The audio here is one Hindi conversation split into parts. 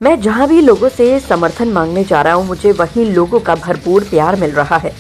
मैं जहां भी लोगों से समर्थन मांगने जा रहा हूं, मुझे वहीं लोगों का भरपूर प्यार मिल रहा है।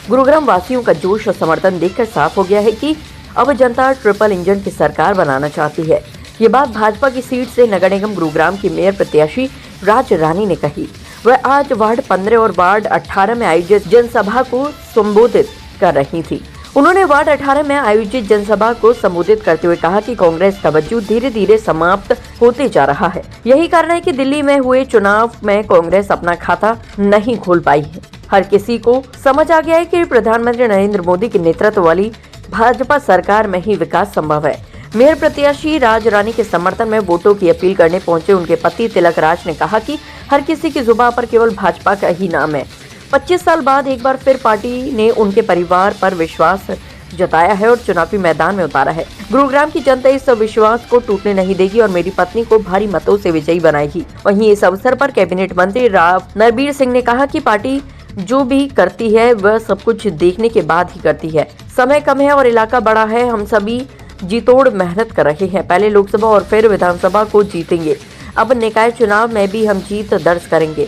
गुरुग्राम वासियों का जोश और समर्थन देखकर साफ हो गया है कि अब जनता ट्रिपल इंजन की सरकार बनाना चाहती है। ये बात भाजपा की सीट से नगर निगम गुरुग्राम की मेयर प्रत्याशी राज रानी ने कही। वह आज वार्ड 15 और वार्ड 18 में आयोजित जनसभा को संबोधित कर रही थी। उन्होंने वार्ड 18 में आयोजित जनसभा को संबोधित करते हुए कहा कि कांग्रेस का वजूद धीरे धीरे समाप्त होते जा रहा है। यही कारण है कि दिल्ली में हुए चुनाव में कांग्रेस अपना खाता नहीं खोल पाई है। हर किसी को समझ आ गया है कि प्रधानमंत्री नरेंद्र मोदी के नेतृत्व वाली भाजपा सरकार में ही विकास संभव है। मेयर प्रत्याशी राज रानी के समर्थन में वोटों की अपील करने पहुंचे उनके पति तिलक राज ने कहा कि हर किसी की जुबान पर केवल भाजपा का ही नाम है। 25 साल बाद एक बार फिर पार्टी ने उनके परिवार पर विश्वास जताया है और चुनावी मैदान में उतारा है। गुरुग्राम की जनता इस विश्वास को टूटने नहीं देगी और मेरी पत्नी को भारी मतों से विजयी बनाएगी। वहीं इस अवसर पर कैबिनेट मंत्री राव नरबीर सिंह ने कहा कि पार्टी जो भी करती है वह सब कुछ देखने के बाद ही करती है। समय कम है और इलाका बड़ा है। हम सभी जीतोड़ मेहनत कर रहे हैं। पहले लोकसभा और फिर विधानसभा को जीतेंगे। अब निकाय चुनाव में भी हम जीत दर्ज करेंगे।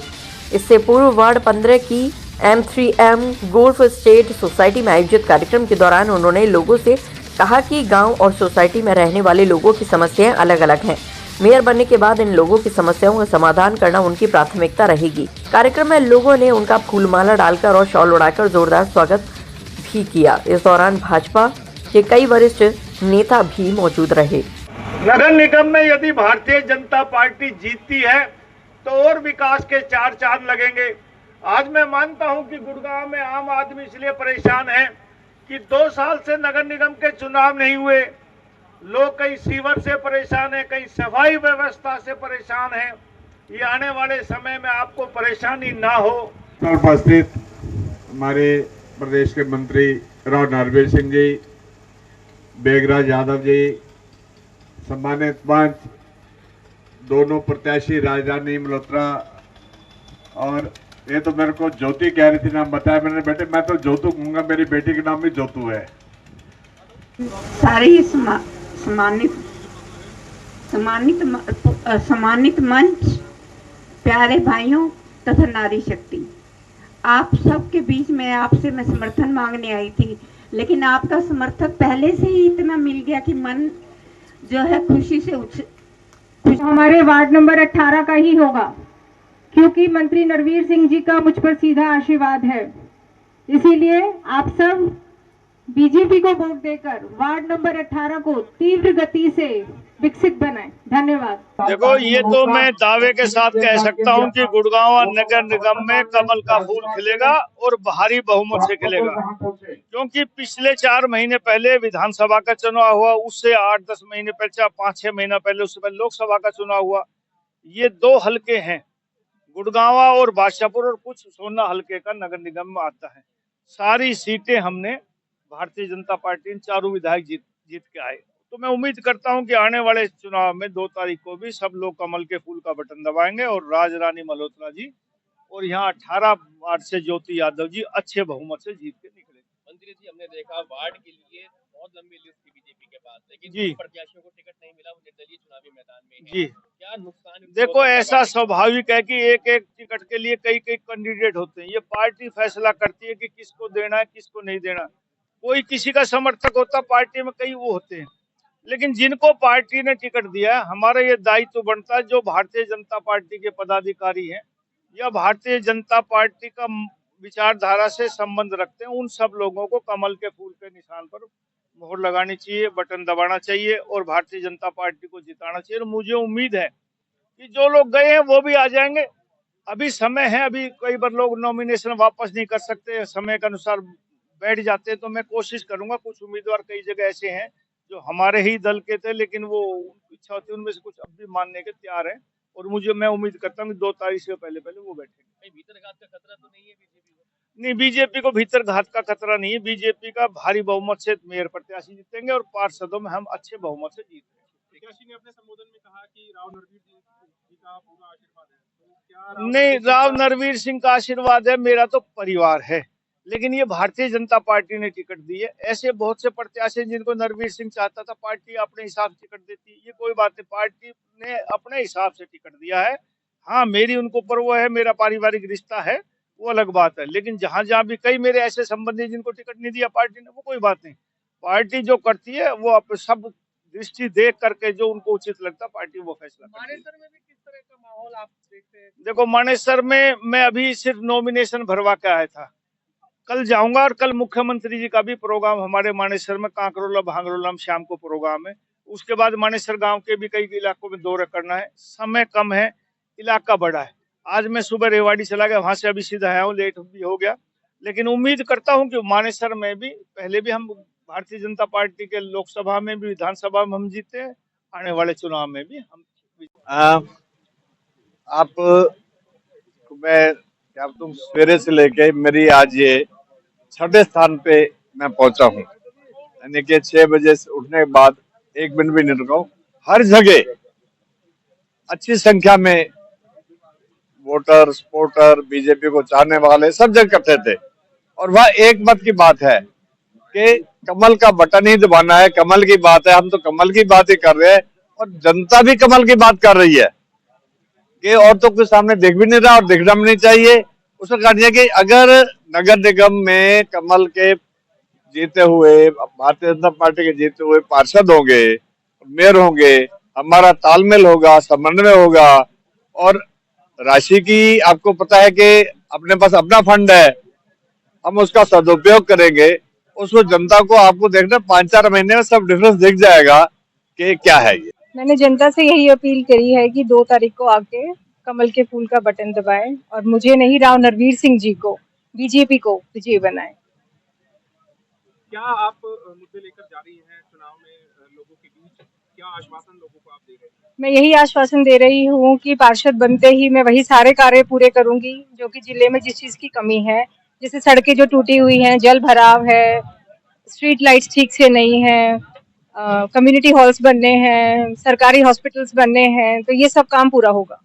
इससे पूर्व वार्ड 15 की M3M गोल्फ स्टेट सोसाइटी में आयोजित कार्यक्रम के दौरान उन्होंने लोगों से कहा कि गांव और सोसाइटी में रहने वाले लोगों की समस्याएं अलग अलग हैं। मेयर बनने के बाद इन लोगों की समस्याओं का समाधान करना उनकी प्राथमिकता रहेगी। कार्यक्रम में लोगों ने उनका फूलमाला डालकर और शॉल उड़ाकर जोरदार स्वागत भी किया। इस दौरान भाजपा के कई वरिष्ठ नेता भी मौजूद रहे। नगर निगम में यदि भारतीय जनता पार्टी जीतती है तो और विकास के चार चांद लगेंगे। आज मैं मानता हूं कि गुड़गांव में आम आदमी इसलिए परेशान है कि 2 साल से नगर निगम के चुनाव नहीं हुए। लोग कहीं सीवर से परेशान है, कहीं सफाई व्यवस्था से परेशान है। ये आने वाले समय में आपको परेशानी ना हो। उपस्थित हमारे प्रदेश के मंत्री राव नरबीर सिंह जी, बेगराज यादव जी, सम्मानित मंच, दोनों प्रत्याशी राज रानी मल्होत्रा, और ये तो मेरे को ज्योति कह रही थी, नाम बताया मैंने। बेटे मैं तो ज्योतु कहूंगा, मेरी बेटी का नाम भी ज्योतु है। सारे ही सम्मानित मंच, प्यारे भाइयों तथा नारी शक्ति, आप सबके बीच में आपसे मैं समर्थन मांगने आई थी, लेकिन आपका समर्थन पहले से ही इतना मिल गया कि मन जो है खुशी से हमारे वार्ड नंबर 18 का ही होगा, क्योंकि मंत्री नरवीर सिंह जी का मुझ पर सीधा आशीर्वाद है। इसीलिए आप सब बीजेपी को वोट देकर वार्ड नंबर 18 को तीव्र गति से विकसित बनाएं। धन्यवाद। देखो, ये तो मैं दावे के साथ कह सकता हूं कि गुड़गांव नगर निगम में कमल का फूल खिलेगा और भारी बहुमत से खिलेगा, क्योंकि पिछले 4 महीने पहले विधानसभा का चुनाव हुआ, उससे 8-10 महीने पहले, 5-6 महीना पहले, उससे पहले लोकसभा का चुनाव हुआ। ये 2 हलके हैं, गुड़गांव और बादशाहपुर, और कुछ सोना हलके का नगर निगम में आता है। सारी सीटें हमने भारतीय जनता पार्टी ने चारों विधायक जीत के आए। तो मैं उम्मीद करता हूं कि आने वाले चुनाव में 2 तारीख को भी सब लोग कमल के फूल का बटन दबाएंगे और राज रानी मल्होत्रा जी और यहाँ 18 वार्ड से ज्योति यादव जी अच्छे बहुमत से जीत के निकले। मंत्री जी, हमने देखा वार्ड के लिए बहुत लंबी लिस्ट थी बीजेपी के पास, लेकिन जी प्रत्याशियों को टिकट नहीं मिला, वो निर्दलीय चुनावी मैदान में है। जी क्या नुकसान? देखो, ऐसा स्वाभाविक है कि एक टिकट के लिए कई कैंडिडेट होते हैं। ये पार्टी फैसला करती है कि किसको देना है, किसको नहीं देना। कोई किसी का समर्थक होता, पार्टी में कई वो होते हैं, लेकिन जिनको पार्टी ने टिकट दिया है, हमारा ये दायित्व बनता है, जो भारतीय जनता पार्टी के पदाधिकारी हैं या भारतीय जनता पार्टी का विचारधारा से संबंध रखते हैं, उन सब लोगों को कमल के फूल के निशान पर मोहर लगानी चाहिए, बटन दबाना चाहिए और भारतीय जनता पार्टी को जिताना चाहिए। और मुझे उम्मीद है कि जो लोग गए हैं वो भी आ जाएंगे। अभी समय है, अभी कई बार लोग नॉमिनेशन वापस नहीं कर सकते, समय के अनुसार बैठ जाते हैं। तो मैं कोशिश करूंगा, कुछ उम्मीदवार कई जगह ऐसे हैं जो हमारे ही दल के थे, लेकिन वो इच्छा होती है उनमें से कुछ अब भी मानने के तैयार है, और मैं उम्मीद करता हूँ कि 2 तारीख से पहले वो बैठेंगे। भीतरघात का खतरा तो नहीं है बीजेपी को? नहीं, बीजेपी को भीतरघात का खतरा नहीं है। बीजेपी का भारी बहुमत से मेयर प्रत्याशी जीतेंगे और पार्षदों में हम अच्छे बहुमत से जीतेंगे। प्रत्याशी ने अपने संबोधन में कहा कि राव नरवीर जी का पूरा आशीर्वाद है, तो क्या नहीं, राव नरवीर सिंह का आशीर्वाद है, मेरा तो परिवार है, लेकिन ये भारतीय जनता पार्टी ने टिकट दी है। ऐसे बहुत से प्रत्याशी जिनको नरवीर सिंह चाहता था, पार्टी अपने हिसाब से टिकट देती है। ये कोई बात नहीं, पार्टी ने अपने हिसाब से टिकट दिया है। हाँ, मेरी उनको पर वो है, मेरा पारिवारिक रिश्ता है, वो अलग बात है। लेकिन जहाँ जहाँ भी कई मेरे ऐसे संबंधी जिनको टिकट नहीं दिया पार्टी ने, वो कोई बात नहीं। पार्टी जो करती है वो सब दृष्टि देख करके जो उनको उचित लगता है पार्टी वो फैसला करती है। मानेसर में भी किस तरह का माहौल आप देखते हैं? देखो, मानेसर में मैं अभी सिर्फ नॉमिनेशन भरवा के आया था, कल जाऊंगा और कल मुख्यमंत्री जी का भी प्रोग्राम हमारे मानेसर में कांकरोला भांगरोला में शाम को प्रोग्राम है। उसके बाद मानेसर गांव के भी कई इलाकों में दौरा करना है। समय कम है, इलाका बड़ा है। आज मैं सुबह रेवाड़ी चला गया, वहां से अभी सीधा आया हूँ, लेट भी हो गया। लेकिन उम्मीद करता हूँ कि मानेसर में भी पहले भी हम भारतीय जनता पार्टी के लोकसभा में भी विधानसभा में हम जीते हैं, आने वाले चुनाव में भी हम आप मैं क्या तुम सवेरे से लेके मेरी आज ये 6ठे स्थान पे मैं पहुंचा हूँ, यानी कि 6 बजे से उठने के बाद 1 मिनट भी नहीं रुका हूँ। हर जगह अच्छी संख्या में वोटर सपोर्टर बीजेपी को चाहने वाले सब जगह इकट्ठे थे और वह एक मत की बात है कि कमल का बटन ही दबाना है, कमल की बात है, हम तो कमल की बात ही कर रहे हैं और जनता भी कमल की बात कर रही है कि और तो कुछ सामने दिख भी नहीं रहा और दिखना भी नहीं चाहिए। उसका कारण यह कि अगर नगर निगम में कमल के जीते हुए भारतीय जनता पार्टी के जीते हुए पार्षद होंगे, मेयर होंगे, हमारा तालमेल होगा, समन्वय होगा और राशि की आपको पता है कि अपने पास अपना फंड है, हम उसका सदुपयोग करेंगे। उसको जनता को आपको देखना 5-4 महीने में सब डिफरेंस दिख जाएगा कि क्या है ये। मैंने जनता से यही अपील करी है कि 2 तारीख को आके कमल के फूल का बटन दबाएं और मुझे नहीं, राव नरवीर सिंह जी को, बीजेपी को विजयी बनाएं। क्या आप मुद्दे लेकर जा रही हैं चुनाव में लोगों के बीच? क्या आश्वासन लोगों को आप दे रहे हैं? मैं यही आश्वासन दे रही हूँ कि पार्षद बनते ही मैं वही सारे कार्य पूरे करूंगी जो कि जिले में जिस चीज की कमी है, जैसे सड़कें जो टूटी हुई हैं, जल भराव है, स्ट्रीट लाइट्स ठीक से नहीं है, कम्युनिटी हॉल्स बनने हैं, सरकारी हॉस्पिटल्स बनने हैं, तो ये सब काम पूरा होगा।